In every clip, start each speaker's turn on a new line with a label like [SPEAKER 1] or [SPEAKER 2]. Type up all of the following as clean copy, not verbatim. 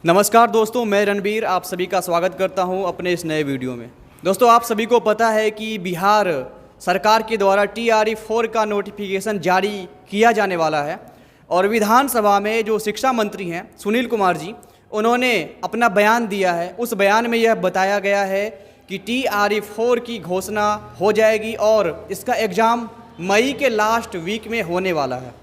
[SPEAKER 1] नमस्कार दोस्तों, मैं रणबीर आप सभी का स्वागत करता हूं अपने इस नए वीडियो में। दोस्तों, आप सभी को पता है कि बिहार सरकार के द्वारा TRE-4 का नोटिफिकेशन जारी किया जाने वाला है और विधानसभा में जो शिक्षा मंत्री हैं सुनील कुमार जी, उन्होंने अपना बयान दिया है। उस बयान में यह बताया गया है कि TRE-4 की घोषणा हो जाएगी और इसका एग्ज़ाम मई के लास्ट वीक में होने वाला है।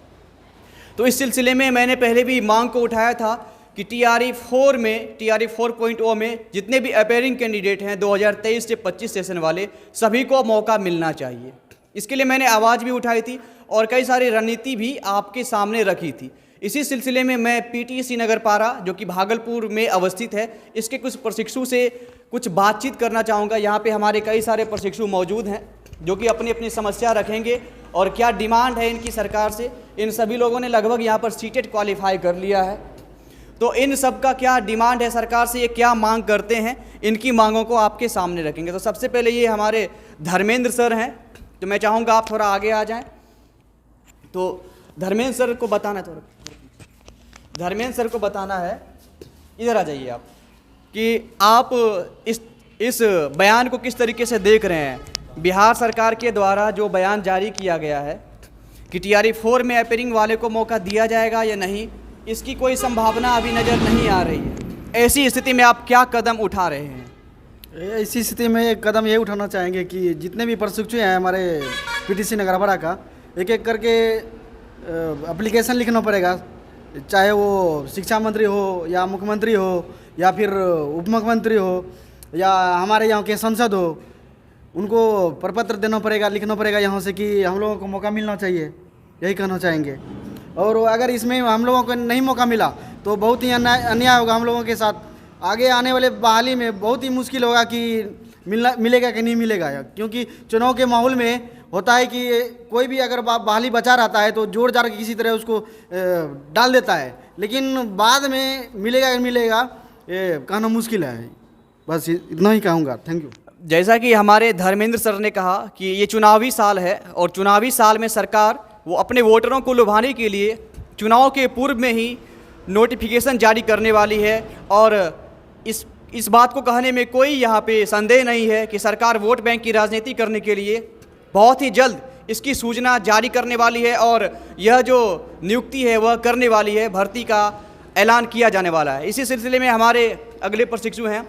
[SPEAKER 1] तो इस सिलसिले में मैंने पहले भी मांग को उठाया था कि TRE-4 में TRE 4.0 में जितने भी अपेयरिंग कैंडिडेट हैं 2023 से 25 सेशन वाले, सभी को मौका मिलना चाहिए। इसके लिए मैंने आवाज़ भी उठाई थी और कई सारी रणनीति भी आपके सामने रखी थी। इसी सिलसिले में मैं PTC नगरपारा, जो कि भागलपुर में अवस्थित है, इसके कुछ प्रशिक्षु से कुछ बातचीत करना चाहूँगा। यहाँ पे हमारे कई सारे प्रशिक्षु मौजूद हैं जो कि अपनी अपनी समस्या रखेंगे और क्या डिमांड है इनकी सरकार से। इन सभी लोगों ने लगभग यहाँ पर सीटेट क्वालिफाई कर लिया है, तो इन सब का क्या डिमांड है सरकार से, ये क्या मांग करते हैं, इनकी मांगों को आपके सामने रखेंगे। तो सबसे पहले ये हमारे धर्मेंद्र सर हैं, तो मैं चाहूँगा आप थोड़ा आगे आ जाएं। तो धर्मेंद्र सर को बताना है, धर्मेंद्र सर को बताना है, इधर आ जाइए आप, कि आप इस बयान को किस तरीके से देख रहे हैं। बिहार सरकार के द्वारा जो बयान जारी किया गया है कि TRE-4 में अपेयरिंग वाले को मौका दिया जाएगा या नहीं, इसकी कोई संभावना अभी नज़र नहीं आ रही है। ऐसी स्थिति में आप क्या कदम उठा रहे हैं?
[SPEAKER 2] ऐसी स्थिति में एक कदम ये उठाना चाहेंगे कि जितने भी प्रशिक्षु हैं हमारे PTC नगरपारा का, एक एक करके एप्लीकेशन लिखना पड़ेगा, चाहे वो शिक्षा मंत्री हो या मुख्यमंत्री हो या फिर उप मुख्यमंत्री हो या हमारे यहाँ के सांसद हो, उनको प्रपत्र देना पड़ेगा, लिखना पड़ेगा यहाँ से कि हम लोगों को मौका मिलना चाहिए। यही कहना चाहेंगे। और अगर इसमें हम लोगों को नहीं मौका मिला तो बहुत ही अन्याय होगा हम लोगों के साथ। आगे आने वाले बहाली में बहुत ही मुश्किल होगा कि मिलेगा कि नहीं मिलेगा, क्योंकि चुनाव के माहौल में होता है कि कोई भी अगर बहाली बचा रहता है तो जोड़ जाड़ के किसी तरह उसको डाल देता है, लेकिन बाद में मिलेगा कि मिलेगा ये कहना मुश्किल है। बस इतना ही कहूँगा। Thank you.
[SPEAKER 1] जैसा कि हमारे धर्मेंद्र सर ने कहा कि ये चुनावी साल है और चुनावी साल में सरकार वो अपने वोटरों को लुभाने के लिए चुनाव के पूर्व में ही नोटिफिकेशन जारी करने वाली है और इस बात को कहने में कोई यहाँ पे संदेह नहीं है कि सरकार वोट बैंक की राजनीति करने के लिए बहुत ही जल्द इसकी सूचना जारी करने वाली है और यह जो नियुक्ति है वह करने वाली है, भर्ती का ऐलान किया जाने वाला है। इसी सिलसिले में हमारे अगले प्रशिक्षु हैं,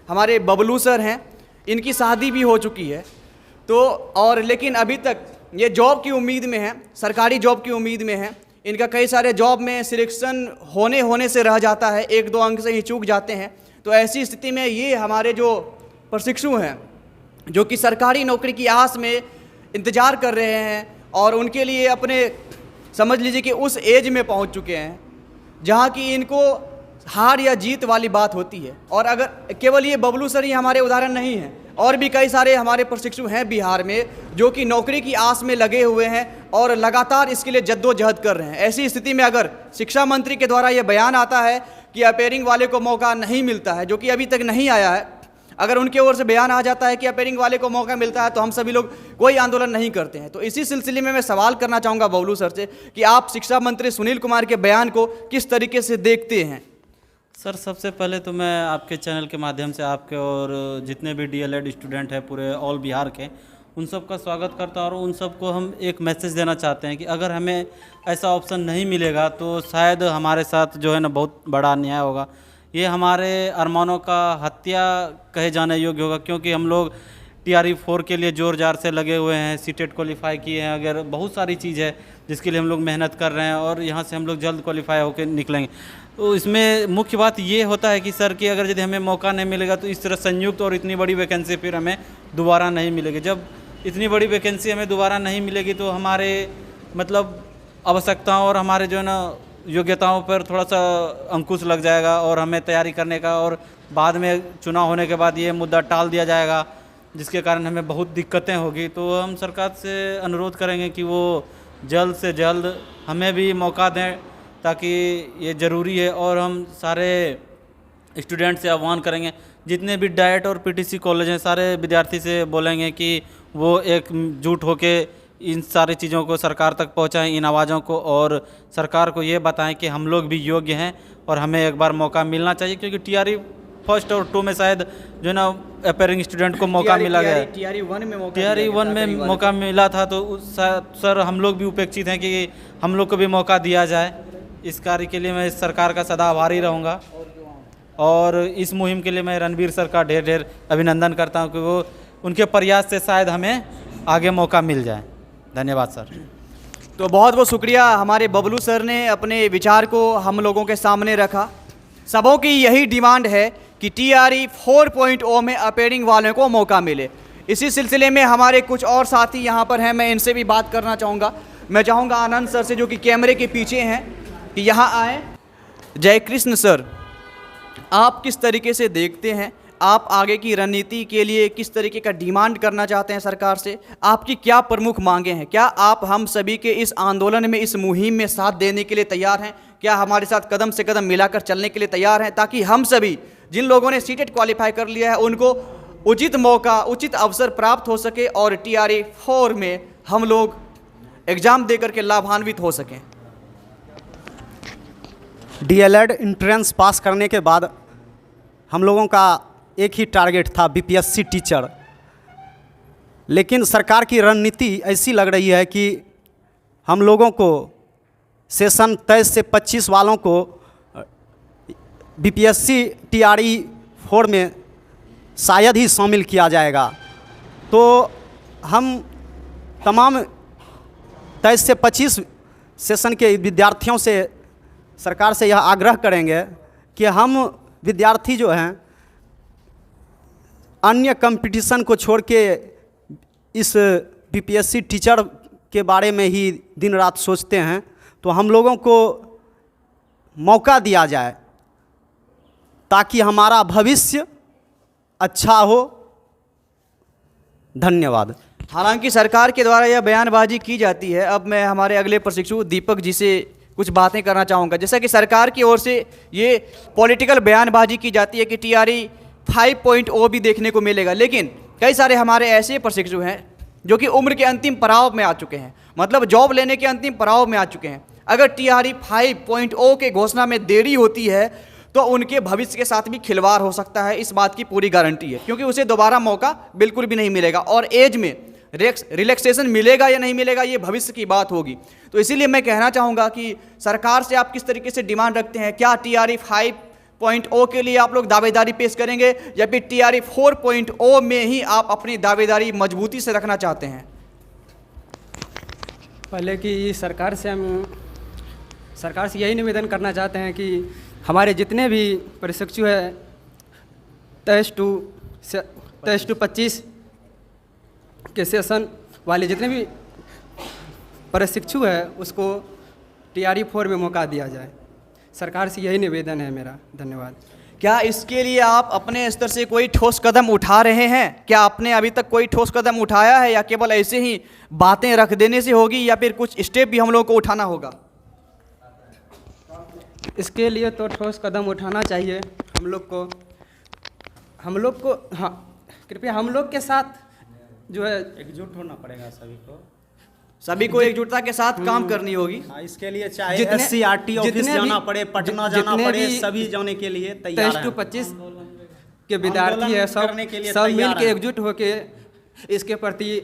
[SPEAKER 1] हमारे बबलू सर हैं, इनकी शादी भी हो चुकी है, तो और लेकिन अभी तक ये जॉब की उम्मीद में है, सरकारी जॉब की उम्मीद में है। इनका कई सारे जॉब में सिलेक्शन होने से रह जाता है, 1-2 अंक से ही चूक जाते हैं। तो ऐसी स्थिति में ये हमारे जो प्रशिक्षु हैं जो कि सरकारी नौकरी की आस में इंतज़ार कर रहे हैं और उनके लिए अपने समझ लीजिए कि उस एज में पहुंच चुके हैं जहां कि इनको हार या जीत वाली बात होती है। और अगर केवल ये बबलू सर ही हमारे उदाहरण नहीं हैं, और भी कई सारे हमारे प्रशिक्षु हैं बिहार में जो कि नौकरी की आस में लगे हुए हैं और लगातार इसके लिए जद्दोजहद कर रहे हैं। ऐसी स्थिति में अगर शिक्षा मंत्री के द्वारा ये बयान आता है कि अपेयरिंग वाले को मौका नहीं मिलता है, जो कि अभी तक नहीं आया है, अगर उनके ओर से बयान आ जाता है कि अपेयरिंग वाले को मौका मिलता है तो हम सभी लोग कोई आंदोलन नहीं करते हैं। तो इसी सिलसिले में मैं सवाल करना चाहूँगा बबलू सर से कि आप शिक्षा मंत्री सुनील कुमार के बयान को किस तरीके से देखते हैं?
[SPEAKER 3] सर, सबसे पहले तो मैं आपके चैनल के माध्यम से आपके और जितने भी DLED स्टूडेंट हैं पूरे ऑल बिहार के, उन सब का स्वागत करता हूँ और उन सबको हम एक मैसेज देना चाहते हैं कि अगर हमें ऐसा ऑप्शन नहीं मिलेगा तो शायद हमारे साथ जो है ना बहुत बड़ा अन्याय होगा। ये हमारे अरमानों का हत्या कहे जाने योग्य होगा, क्योंकि हम लोग TRE-4 के लिए जोर जार से लगे हुए हैं, सीटेट क्वालिफाई किए हैं, अगर बहुत सारी चीज़ है जिसके लिए हम लोग मेहनत कर रहे हैं और यहाँ से हम लोग जल्द क्वालिफाई होकर निकलेंगे। तो इसमें मुख्य बात ये होता है कि सर कि अगर यदि हमें मौका नहीं मिलेगा तो इस तरह संयुक्त और इतनी बड़ी वैकेंसी फिर हमें दोबारा नहीं मिलेगी। जब इतनी बड़ी वैकेंसी हमें दोबारा नहीं मिलेगी तो हमारे मतलब आवश्यकताओं और हमारे जो है ना योग्यताओं पर थोड़ा सा अंकुश लग जाएगा और हमें तैयारी करने का, और बाद में चुनाव होने के बाद ये मुद्दा टाल दिया जाएगा जिसके कारण हमें बहुत दिक्कतें होगी। तो हम सरकार से अनुरोध करेंगे कि वो जल्द से जल्द हमें भी मौका दें, ताकि ये ज़रूरी है। और हम सारे स्टूडेंट से आह्वान करेंगे, जितने भी डाइट और PTC कॉलेज हैं, सारे विद्यार्थी से बोलेंगे कि वो एकजुट होके इन सारी चीज़ों को सरकार तक पहुंचाएं, इन आवाज़ों को, और सरकार को ये बताएं कि हम लोग भी योग्य हैं और हमें एक बार मौका मिलना चाहिए, क्योंकि टीआरई फर्स्ट और 2 में शायद जो है ना अपेयरिंग स्टूडेंट को मौका मिला गया है।
[SPEAKER 1] टीआरई 1 में मौका
[SPEAKER 3] टीआरई 1 में मौका मिला था, तो सर हम लोग भी उपेक्षित हैं कि हम लोग को भी मौका दिया जाए। इस कार्य के लिए मैं इस सरकार का सदा आभारी रहूँगा, और इस मुहिम के लिए मैं रणबीर सर का ढेर ढेर अभिनंदन करता हूँ कि वो उनके प्रयास से शायद हमें आगे मौका मिल जाए। धन्यवाद सर।
[SPEAKER 1] तो बहुत बहुत शुक्रिया, हमारे बबलू सर ने अपने विचार को हम लोगों के सामने रखा। सबों की यही डिमांड है कि टीआरई 4.0 में अपेयरिंग वालों को मौका मिले। इसी सिलसिले में हमारे कुछ और साथी यहाँ पर हैं, मैं इनसे भी बात करना चाहूँगा। मैं चाहूँगा आनंद सर से, जो कि कैमरे के पीछे हैं, कि यहाँ आए। जय कृष्ण सर, आप किस तरीके से देखते हैं, आप आगे की रणनीति के लिए किस तरीके का डिमांड करना चाहते हैं सरकार से? आपकी क्या प्रमुख मांगे हैं? क्या आप हम सभी के इस आंदोलन में, इस मुहिम में साथ देने के लिए तैयार हैं? क्या हमारे साथ कदम से कदम मिलाकर चलने के लिए तैयार हैं, ताकि हम सभी जिन लोगों ने सीटेट क्वालिफाई कर लिया है उनको उचित मौका, उचित अवसर प्राप्त हो सके और टीआरई 4 में हम लोग एग्ज़ाम दे करके लाभान्वित हो सकें?
[SPEAKER 4] डीएलएड एंट्रेंस पास करने के बाद हम लोगों का एक ही टारगेट था, बीपीएससी टीचर। लेकिन सरकार की रणनीति ऐसी लग रही है कि हम लोगों को सेशन 23 से 25 वालों को बीपीएससी टीआरई 4 में शायद ही शामिल किया जाएगा। तो हम तमाम 23 से 25 सेशन के विद्यार्थियों से, सरकार से यह आग्रह करेंगे कि हम विद्यार्थी जो हैं अन्य कंपटीशन को छोड़ के इस बीपीएससी टीचर के बारे में ही दिन रात सोचते हैं, तो हम लोगों को मौका दिया जाए ताकि हमारा भविष्य अच्छा हो। धन्यवाद।
[SPEAKER 1] हालांकि सरकार के द्वारा यह बयानबाजी की जाती है। अब मैं हमारे अगले प्रशिक्षु दीपक जी से कुछ बातें करना चाहूँगा। जैसा कि सरकार की ओर से ये पॉलिटिकल बयानबाजी की जाती है कि टीआरई 5.0 भी देखने को मिलेगा, लेकिन कई सारे हमारे ऐसे प्रशिक्षु हैं जो कि उम्र के अंतिम पड़ाव में आ चुके हैं, मतलब जॉब लेने के अंतिम पड़ाव में आ चुके हैं। अगर टीआरई 5.0 के घोषणा में देरी होती है तो उनके भविष्य के साथ भी खिलवाड़ हो सकता है, इस बात की पूरी गारंटी है, क्योंकि उसे दोबारा मौका बिल्कुल भी नहीं मिलेगा। और एज में रिलैक्सेशन मिलेगा या नहीं मिलेगा ये भविष्य की बात होगी। तो इसीलिए मैं कहना चाहूँगा कि सरकार से आप किस तरीके से डिमांड रखते हैं? क्या टीआरई 5.0 के लिए आप लोग दावेदारी पेश करेंगे या फिर टीआरई 4.0 में ही आप अपनी दावेदारी मजबूती से रखना चाहते हैं?
[SPEAKER 5] पहले कि सरकार से यही निवेदन करना चाहते हैं कि हमारे जितने भी प्रशिक्षु हैं 23 टू 25 के सेशन वाले जितने भी प्रशिक्षु हैं उसको टीआरई 4 में मौका दिया जाए। सरकार से यही निवेदन है मेरा। धन्यवाद।
[SPEAKER 1] क्या इसके लिए आप अपने स्तर से कोई ठोस कदम उठा रहे हैं? क्या आपने अभी तक कोई ठोस कदम उठाया है या केवल ऐसे ही बातें रख देने से होगी या फिर कुछ स्टेप भी हम लोग को उठाना होगा?
[SPEAKER 5] इसके लिए तो ठोस कदम उठाना चाहिए हम लोग को। हाँ, कृपया हम लोग के साथ जो है
[SPEAKER 3] एकजुट होना पड़ेगा
[SPEAKER 1] सभी को एकजुटता के साथ काम करनी होगी।
[SPEAKER 4] इसके लिए चाहे SCRT ऑफिस जाना पड़े, पटना जाना पड़े, सभी जाने के लिए तैयार हैं।
[SPEAKER 5] 23 टू 25 के विद्यार्थी है, सब मिल के एकजुट होके इसके प्रति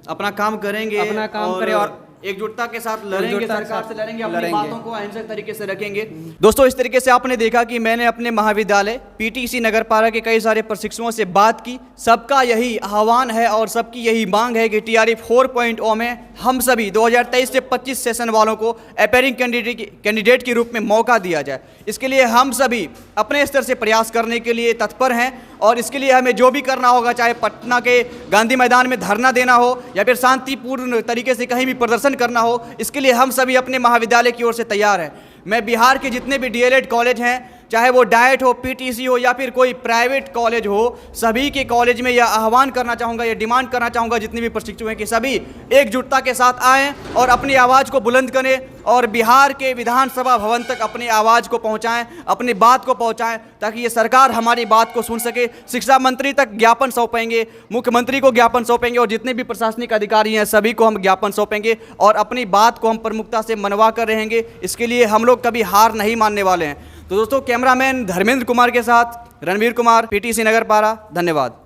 [SPEAKER 1] अपना काम करेंगे,
[SPEAKER 5] अपना काम करें और
[SPEAKER 1] एकजुटता के साथ लड़ेंगे, सरकार से लड़ेंगे, अपनी बातों को अहिंसक तरीके से रखेंगे। दोस्तों, इस तरीके से आपने देखा कि मैंने अपने महाविद्यालय पीटीसी नगरपारा के कई सारे प्रशिक्षुओं से बात की। सबका यही आह्वान है और सबकी यही मांग है कि टीआरई 4.0 में हम सभी 2023 से 25 सेशन वालों को अपेयरिंग कैंडिडेट के रूप में मौका दिया जाए। इसके लिए हम सभी अपने स्तर से प्रयास करने के लिए तत्पर हैं और इसके लिए हमें जो भी करना होगा, चाहे पटना के गांधी मैदान में धरना देना हो या फिर शांतिपूर्ण तरीके से कहीं भी प्रदर्शन करना हो, इसके लिए हम सभी अपने महाविद्यालय की ओर से तैयार हैं। मैं बिहार के जितने भी डीएलएड कॉलेज हैं, चाहे वो डाइट हो, पीटीसी हो या फिर कोई प्राइवेट कॉलेज हो, सभी के कॉलेज में यह आह्वान करना चाहूँगा, यह डिमांड करना चाहूँगा जितने भी प्रशिक्षु हैं कि सभी एकजुटता के साथ आएँ और अपनी आवाज़ को बुलंद करें और बिहार के विधानसभा भवन तक अपनी आवाज़ को पहुँचाएँ, अपनी बात को पहुँचाएँ, ताकि ये सरकार हमारी बात को सुन सके। शिक्षा मंत्री तक ज्ञापन सौंपेंगे, मुख्यमंत्री को ज्ञापन सौंपेंगे और जितने भी प्रशासनिक अधिकारी हैं सभी को हम ज्ञापन सौंपेंगे और अपनी बात को हम प्रमुखता से मनवा कर रहेंगे। इसके लिए हम लोग कभी हार नहीं मानने वाले हैं। तो दोस्तों, कैमरामैन धर्मेंद्र कुमार के साथ रणवीर कुमार, पीटीसी नगर पारा। धन्यवाद।